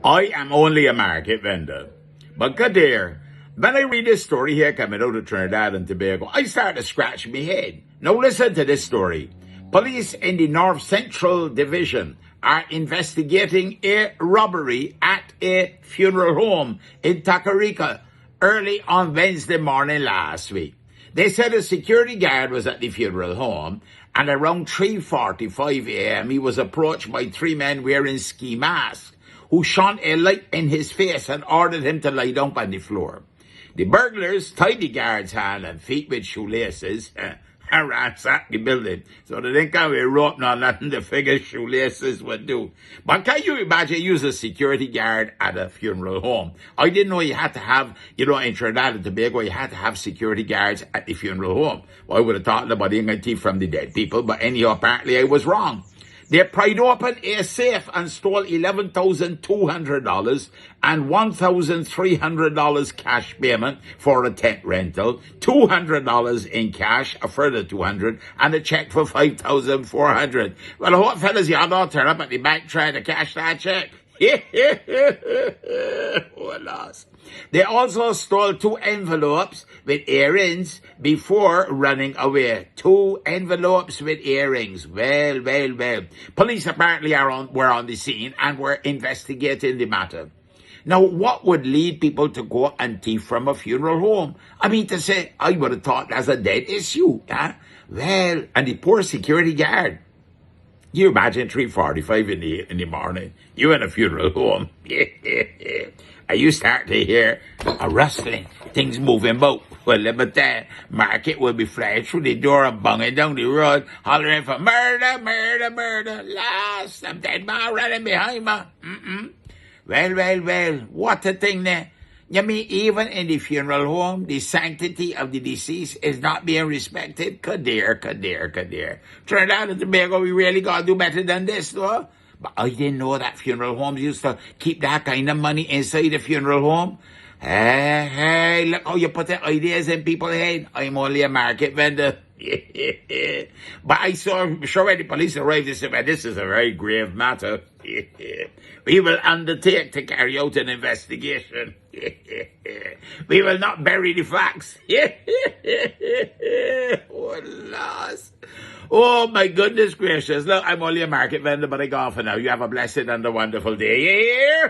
I am only a market vendor. But good dear, when I read this story here coming out of Trinidad and Tobago, I start to scratch my head. Now listen to this story. Police in the North Central Division are investigating a robbery at a funeral home in Tacarika early on Wednesday morning last week. They said a security guard was at the funeral home, and around 3:45 a.m. he was approached by three men wearing ski masks who shone a light in his face and ordered him to lie down on the floor. The burglars tied the guard's hand and feet with shoelaces and ransacked the building. So they didn't come with rope nor nothing to figure shoelaces would do. But can you imagine use a security guard at a funeral home? I didn't know you had to have, in Trinidad and Tobago, you had to have security guards at the funeral home. Well, I would have thought nobody got teeth from the dead people, but anyhow, apparently I was wrong. They pried open a safe and stole $11,200 and $1,300 cash payment for a tent rental, $200 in cash, a further $200, and a check for $5,400. Well, the hot fellas, y'all all turn up at the bank trying to cash that check. Oh, loss. They also stole 2 envelopes with earrings before running away. 2 envelopes with earrings. Well. Police apparently were on the scene and were investigating the matter. Now, what would lead people to go and thief from a funeral home? I mean to say, I would have thought that's a dead issue. Huh? Well, and the poor security guard. You imagine 3:45 in the morning, you in a funeral home, and you start to hear a rustling, things moving about. Well, but that market will be flying through the door and banging down the road, hollering for murder, last, I'm dead man running behind me. Well, what a thing there. You mean even in the funeral home, the sanctity of the deceased is not being respected? Kadir. Trinidad and Tobago, we really got to do better than this, though. But I didn't know that funeral homes used to keep that kind of money inside the funeral home. Hey, look how you put the ideas in people's head. I'm only a market vendor. But I saw, sure when the police arrived, they said, well, this is a very grave matter. We will undertake to carry out an investigation. We will not bury the facts. Oh, loss. Oh, my goodness gracious. Look, I'm only a market vendor, but I go for now. You have a blessed and a wonderful day.